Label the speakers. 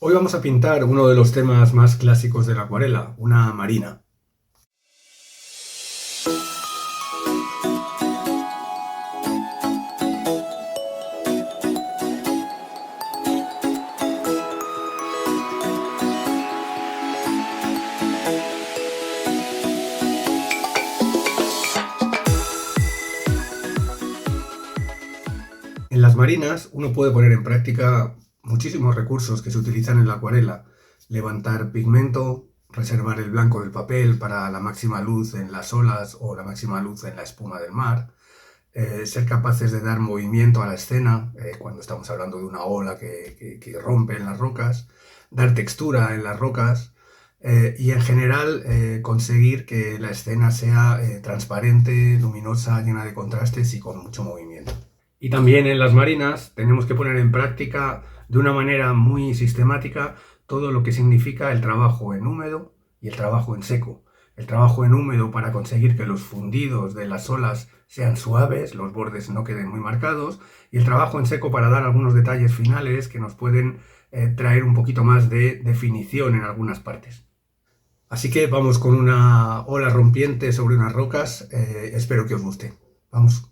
Speaker 1: Hoy vamos a pintar uno de los temas más clásicos de la acuarela, una marina. En las marinas uno puede poner en práctica muchísimos recursos que se utilizan en la acuarela. Levantar pigmento, reservar el blanco del papel para la máxima luz en las olas o la máxima luz en la espuma del mar. Ser capaces de dar movimiento a la escena cuando estamos hablando de una ola que rompe en las rocas. Dar textura en las rocas. Y en general conseguir que la escena sea transparente, luminosa, llena de contrastes y con mucho movimiento. Y también en las marinas tenemos que poner en práctica de una manera muy sistemática todo lo que significa el trabajo en húmedo y el trabajo en seco. El trabajo en húmedo para conseguir que los fundidos de las olas sean suaves, los bordes no queden muy marcados, y el trabajo en seco para dar algunos detalles finales que nos pueden traer un poquito más de definición en algunas partes. Así que vamos con una ola rompiente sobre unas rocas, espero que os guste. Vamos.